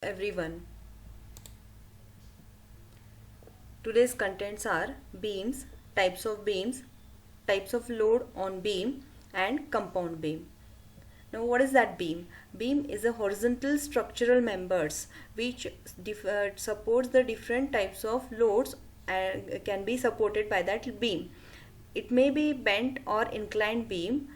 Everyone. Today's contents are beams, types of load on beam, and compound beam. Now, what is that beam? Beam is a horizontal structural members which supports the different types of loads and can be supported by that beam. It may be bent or inclined beam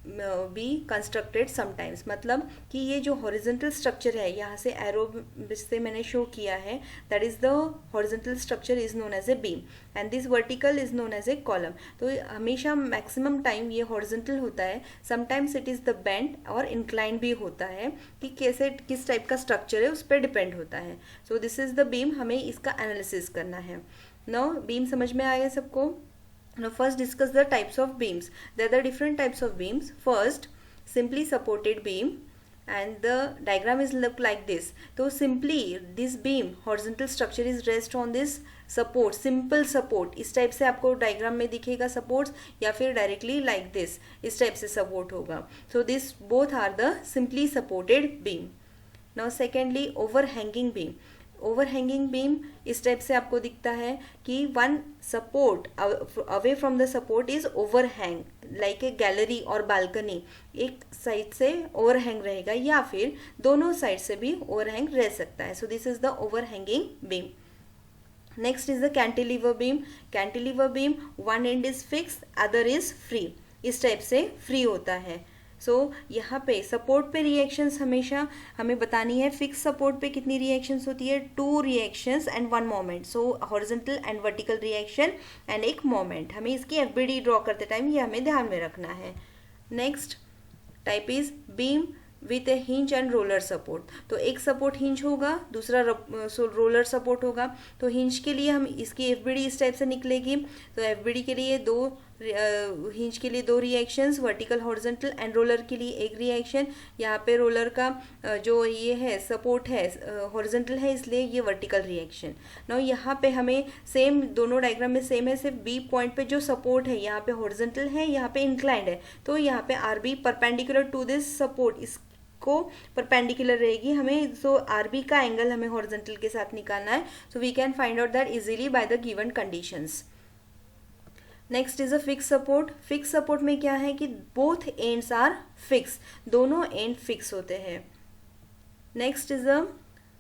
be constructed sometimes, मतलब कि ये जो horizontal structure है, यहाँ से arrow से मैंने show किया है, that is the horizontal structure is known as a beam and this vertical is known as a column. तो हमेशा मैक्सिमम टाइम ये हॉरिजेंटल होता है. Sometimes it is the bend और इंक्लाइन भी होता है कि कैसे किस टाइप का स्ट्रक्चर है उस पर डिपेंड होता है. So this is the beam, हमें इसका एनालिसिस करना है. नो बीम समझ में आया सबको? Now first discuss the types of beams. There are different types of beams. First, simply supported beam, and the diagram is look like this. So simply this beam horizontal structure is rest on this support, simple support. इस type से आपको diagram में दिखेगा supports, या फिर directly like this इस type से support होगा. So this both are the simply supported beam. Now secondly overhanging beam. Overhanging beam इस टाइप से आपको दिखता है कि one support away from the support is overhang like a gallery और बालकनी. एक साइड से ओवरहैंग रहेगा या फिर दोनों साइड से भी ओवरहैंग रह सकता है. So this is the overhanging beam. Next is the cantilever beam. Cantilever beam one end is fix, other is free. इस टाइप से फ्री होता है. सो यहाँ पे सपोर्ट पे रिएक्शंस हमेशा हमें बतानी है. फिक्स सपोर्ट पे कितनी रिएक्शंस होती है? 2 reactions and 1 moment. So horizontal and vertical reaction and एक मोमेंट. हमें इसकी एफबीडी ड्रॉ करते टाइम ये हमें ध्यान में रखना है. Next type is beam width A hinge and roller support. तो एक सपोर्ट हिंज होगा, दूसरा रोलर सपोर्ट होगा. तो हिंज के लिए हम इसकी एफबीडी इस टाइप से निकलेगी. तो एफबीडी के लिए हिंज के लिए 2 reactions, vertical horizontal, and roller के लिए एक रिएक्शन. यहाँ पे रोलर का जो ये है सपोर्ट है हॉरिजॉन्टल है, इसलिए ये वर्टिकल रिएक्शन. नाउ यहाँ पे हमें सेम दोनों डायग्राम में सेम है, सिर्फ बी पॉइंट पे जो सपोर्ट है यहाँ पे हॉरिजॉन्टल है, यहाँ पे इंक्लाइंड है. तो यहाँ पे R B perpendicular to this support को परपेंडिकुलर रहेगी हमें. सो आर बी का एंगल हमें हॉरिजॉन्टल के साथ निकालना है. So we can find out that easily by the given conditions. Next is a fix support. Fix support में क्या है कि बोथ एंड्स आर फिक्स, दोनों एंड फिक्स होते हैं. Next is a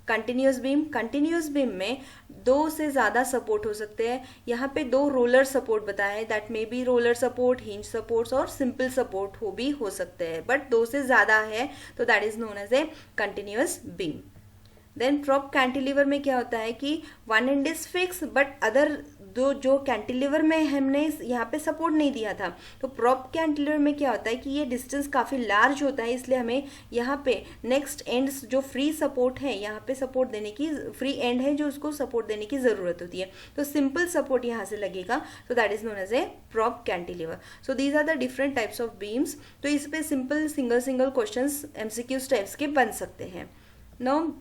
continuous beam. Continuous beam में 2 से ज़्यादा सपोर्ट हो सकते हैं. यहाँ पे 2 रोलर सपोर्ट बताया है, that may be roller support, hinge supports और सिंपल सपोर्ट भी हो सकते हैं, बट 2 से ज़्यादा है तो that is known as a continuous beam. Then prop cantilever में क्या होता है कि one end is fix but other जो कैंटिलीवर में हमने यहाँ पे सपोर्ट नहीं दिया था. तो प्रॉप कैंटिलीवर में क्या होता है कि ये डिस्टेंस काफ़ी लार्ज होता है, इसलिए हमें यहाँ पे नेक्स्ट एंड्स जो फ्री सपोर्ट है यहाँ पे सपोर्ट देने की, फ्री एंड है जो उसको सपोर्ट देने की ज़रूरत होती है. तो सिंपल सपोर्ट यहाँ से लगेगा. So that is known as a prop cantilever. So these are the different types of beams. तो इस पे simple single question MCQ types के बन सकते हैं. Now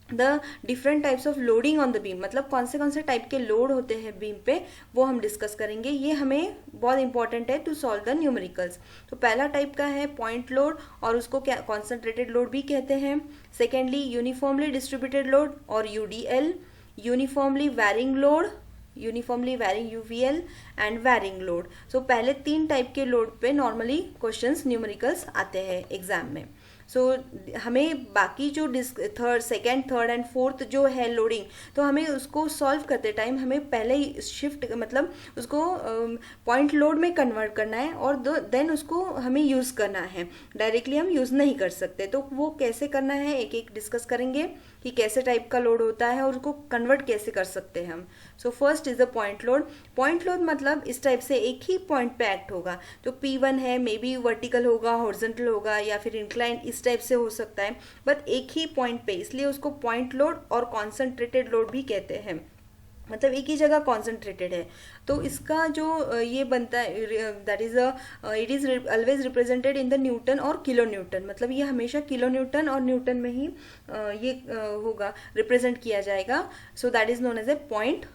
the different types of loading on the beam, मतलब कौन से टाइप के लोड होते हैं बीम पे, वो हम डिस्कस करेंगे. ये हमें बहुत इंपॉर्टेंट है टू सॉल्व द न्यूमेरिकल्स. तो पहला टाइप का है पॉइंट लोड, और उसको क्या कॉन्सेंट्रेटेड लोड भी कहते हैं. सेकेंडली यूनिफॉर्मली डिस्ट्रीब्यूटेड लोड और UDL, uniformly varying load, uniformly varying UVL and varying load. So पहले 3 टाइप के लोड पे नॉर्मली क्वेश्चंस न्यूमेरिकल्स आते हैं एग्जाम में. सो हमें बाकी जो सेकेंड, थर्ड एंड फोर्थ जो है लोडिंग, तो हमें उसको सॉल्व करते टाइम हमें पहले ही शिफ्ट मतलब उसको पॉइंट लोड में कन्वर्ट करना है और देन उसको हमें यूज़ करना है. डायरेक्टली हम यूज़ नहीं कर सकते. तो वो कैसे करना है एक एक डिस्कस करेंगे कि कैसे टाइप का लोड होता है और उसको कन्वर्ट कैसे कर सकते हैं हम. So first is the point load. Point load मतलब इस टाइप से एक ही पॉइंट पे एक्ट होगा. तो P1 है, मे बी वर्टिकल होगा, हॉरिजॉन्टल होगा या फिर इंक्लाइन, इस टाइप से हो सकता है, बट एक ही पॉइंट पे, इसलिए उसको पॉइंट लोड और कॉन्सेंट्रेटेड लोड भी कहते हैं. मतलब एक ही जगह कॉन्सेंट्रेटेड है. तो इसका जो ये बनता है that is it is always represented in the Newton और किलो न्यूटन. मतलब ये हमेशा किलो न्यूटन और न्यूटन में ही ये होगा, रिप्रेजेंट किया जाएगा. So that is known as a point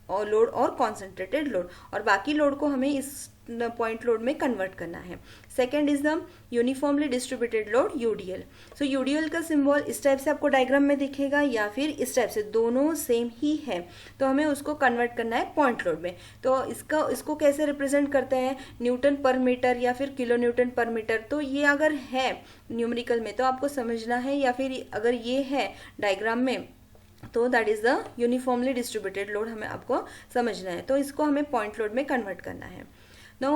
और लोड और कॉन्सेंट्रेटेड लोड, और बाकी लोड को हमें इस पॉइंट लोड में कन्वर्ट करना है. Second is the uniformly distributed load, UDL. So UDL का सिंबल इस टाइप से आपको डायग्राम में दिखेगा या फिर इस टाइप से, दोनों सेम ही है. तो हमें उसको कन्वर्ट करना है पॉइंट लोड में. तो इसको कैसे रिप्रेजेंट करते हैं, न्यूटन पर मीटर या फिर किलो न्यूटन पर मीटर. तो ये अगर है न्यूमेरिकल में तो आपको समझना है, या फिर अगर ये है डायग्राम में तो that is the uniformly distributed load हमें आपको समझना है. तो इसको हमें पॉइंट लोड में कन्वर्ट करना है. नो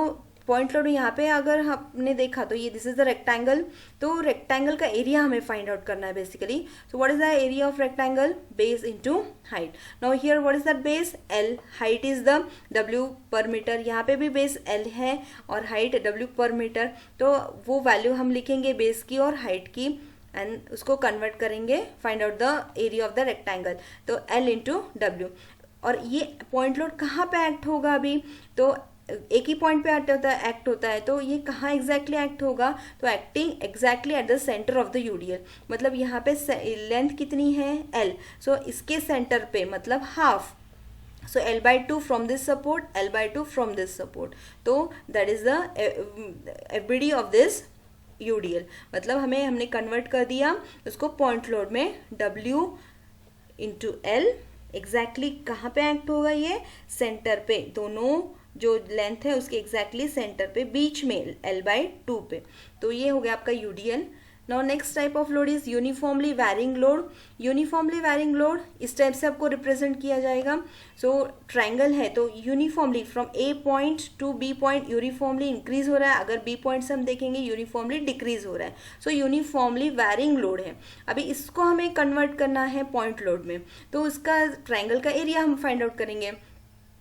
पॉइंट लोड यहाँ पे अगर हमने देखा तो ये दिस इज द रेक्टेंगल. तो रेक्टेंगल का एरिया हमें फाइंड आउट करना है basically. So what is the area of rectangle, base into height. Now here what is that base, L. Height is the W per metre. यहाँ पे भी base L है और हाइट डब्ल्यू पर मीटर. तो वो value हम लिखेंगे base की और हाइट की एंड उसको कन्वर्ट करेंगे, find out the area of the rectangle. तो एल इंटू डब्ल्यू. और ये पॉइंट लोड कहाँ पे एक्ट होगा अभी, तो एक ही पॉइंट पे एक्ट होता है. तो ये कहाँ एग्जैक्टली एक्ट होगा, तो acting exactly at the centre of the UDL. मतलब यहाँ पे लेंथ कितनी है, एल. सो इसके सेंटर पे मतलब half. So L/2 from this support, L/2 from this support. तो that is the everyday of this UDL. मतलब हमने कन्वर्ट कर दिया उसको पॉइंट लोड में. W इंटू एल एग्जैक्टली कहाँ पे एक्ट होगा, ये सेंटर पे, दोनों जो लेंथ है उसके एग्जैक्टली सेंटर पे, बीच में L/2 पे. तो ये हो गया आपका UDL. Now next type of load is uniformly varying load. Uniformly varying load इस टाइप से आपको रिप्रेजेंट किया जाएगा. सो ट्राइंगल है तो uniformly from A point to B point uniformly increase हो रहा है. अगर बी पॉइंट से हम देखेंगे यूनिफॉर्मली डिक्रीज हो रहा है. सो यूनिफॉर्मली वैरिंग लोड है. अभी इसको हमें कन्वर्ट करना है पॉइंट लोड में. तो उसका ट्राइंगल का एरिया हम फाइंड आउट करेंगे.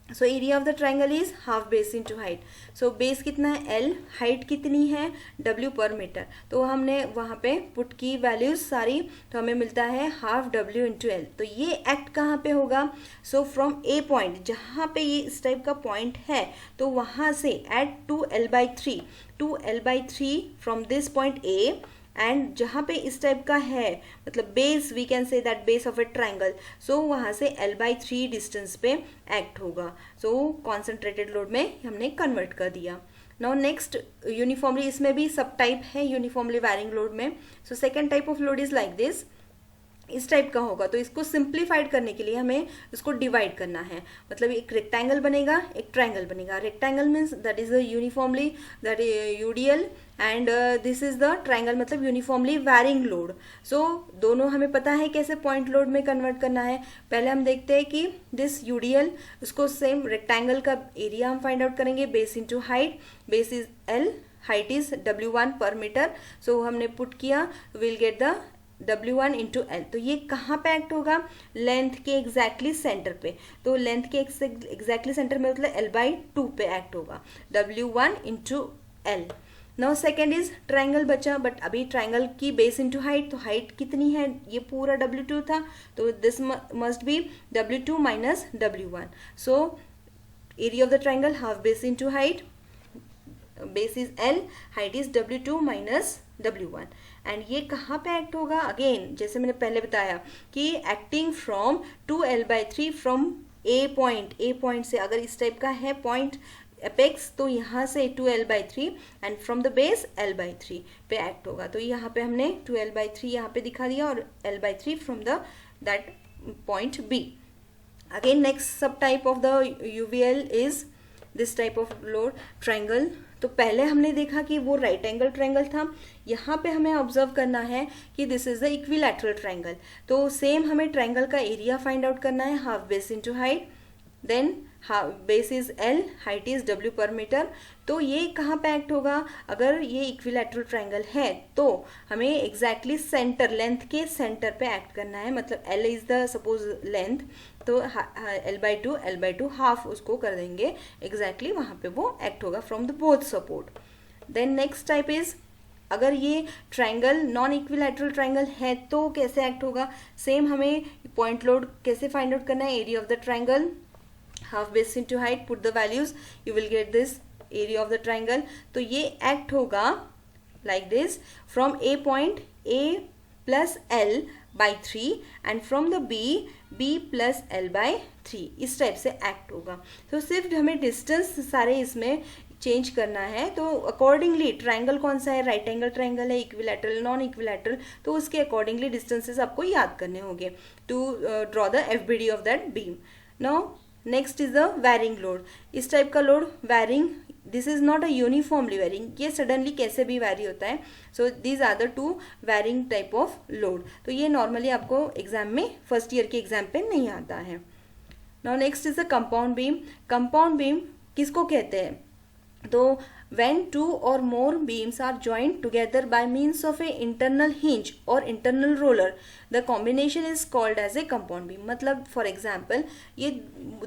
So area of the triangle is half base into height. So base कितना है एल, हाइट कितनी है डब्ल्यू पर मीटर. तो हमने वहाँ पे पुट की वैल्यूज सारी, तो हमें मिलता है हाफ डब्ल्यू इंटू एल. तो ये एक्ट कहाँ पे होगा, सो फ्रॉम ए पॉइंट, जहाँ पे ये इस टाइप का पॉइंट है, तो वहाँ से at 2L/3, 2L/3 from this point A. And जहाँ पे इस टाइप का है मतलब base, we can say that base of a triangle. So वहाँ से L/3 डिस्टेंस पे एक्ट होगा. सो कॉन्सेंट्रेटेड लोड में हमने कन्वर्ट कर दिया. नाउ नेक्स्ट यूनिफॉर्मली, इसमें भी सब टाइप है यूनिफॉर्मली वैरिंग लोड में. So second type of load is like this, इस टाइप का होगा. तो इसको सिंप्लीफाइड करने के लिए हमें इसको डिवाइड करना है. मतलब एक रेक्टेंगल बनेगा, एक ट्राइंगल बनेगा. Rectangle means that is the uniformly that UDL and this is the triangle, मतलब यूनिफॉर्मली वैरिंग लोड. सो दोनों हमें पता है कैसे पॉइंट लोड में कन्वर्ट करना है. पहले हम देखते हैं कि दिस यूडीएल, उसको सेम रेक्टेंगल का एरिया हम फाइंड आउट करेंगे, base into height. Base is L, height is W1 पर मीटर. सो हमने पुट किया, will get the W1 into L. तो ये कहाँ पे एक्ट होगा, लेंथ के एग्जैक्टली सेंटर पे. तो लेंथ के एग्जैक्टली सेंटर में मतलब L/2 पे एक्ट होगा, W1 into L. Now second is triangle बचा, बट अभी ट्राइंगल की बेस इंटू हाइट. तो हाइट कितनी है, ये पूरा W2 था, तो this must be W2 minus W1. So area of the triangle half base into height. Base is L, height is W2 minus W1. And ये कहाँ पे एक्ट होगा, अगेन जैसे मैंने पहले बताया कि acting from 2L/3 from A point. A point से अगर इस टाइप का है पॉइंट एपेक्स, तो यहाँ से 2L/3 and from the base L/3 पे एक्ट होगा. तो यहाँ पे हमने 2L/3 यहाँ पे दिखा दिया और L/3 from the that point B. Again next sub type of the UVL is this type of load, triangle. तो पहले हमने देखा कि वो राइट एंगल ट्राइंगल था. यहाँ पे हमें ऑब्जर्व करना है कि this is the equilateral triangle. तो सेम हमें ट्राइंगल का एरिया फाइंड आउट करना है, half base into height. Then base is L, height is W per meter. तो ये कहाँ पे एक्ट होगा, अगर ये इक्विलैटरल ट्राइंगल है तो हमें एग्जैक्टली सेंटर, लेंथ के सेंटर पे एक्ट करना है. मतलब L is the suppose length, तो L/2, L/2 हाफ उसको कर देंगे एग्जैक्टली वहाँ पे वो एक्ट होगा from the both support. Then next type is, अगर ये ट्राइंगल नॉन इक्विलैटरल ट्राइंगल है तो कैसे एक्ट होगा. सेम हमें पॉइंट लोड कैसे फाइंड आउट करना है, area of the triangle half base into height, put the values, you will get this area of the triangle. तो ये एक्ट होगा like this, from A point A plus L/3 and from the B B plus L by 3, इस type से act होगा। तो सिर्फ हमें distance सारे इसमें चेंज करना है, तो अकॉर्डिंगली ट्राइंगल कौन सा है, राइट एंगल ट्राइंगल है, इक्विलैटरल, नॉन इक्विलैटरल, तो उसके अकॉर्डिंगली डिस्टेंसेस आपको याद करने होंगे to draw the FBD of that beam. Now next is the varying load. इस टाइप का load varying, this is not a uniformly varying, ये सडनली कैसे भी वैरी होता है। So these are the two varying type of load. तो ये normally आपको एग्जाम में फर्स्ट ईयर के एग्जाम पे नहीं आता है। Now next is the compound beam. Compound beam किसको कहते हैं, तो when two or more beams are joined together by means of a internal hinge or internal roller, the combination is called as a compound beam। मतलब for example ये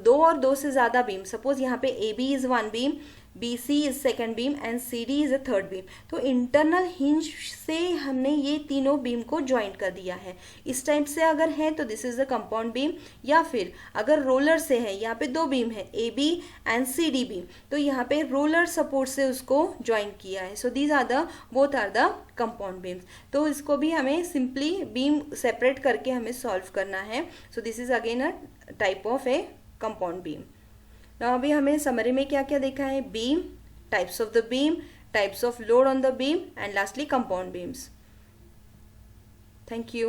दो और दो से ज़्यादा बीम, सपोज यहाँ पे AB is one beam, BC is second beam and CD is a third beam, तो इंटरनल हिंज से हमने ये तीनों बीम को ज्वाइंट कर दिया है। इस टाइप से अगर है तो this is the compound beam, या फिर अगर रोलर से है, यहाँ पे दो बीम है AB एंड CD बीम, तो यहाँ पे रोलर सपोर्ट से उसको ज्वाइंट किया है। So these are the both are the compound beams. तो इसको भी हमें सिंपली बीम सेपरेट करके हमें सॉल्व करना है। So this is again a type of A compound beam. Now अभी हमें समरी में क्या क्या देखा है, beam, types of the beam, types of load on the beam and lastly compound beams. Thank you.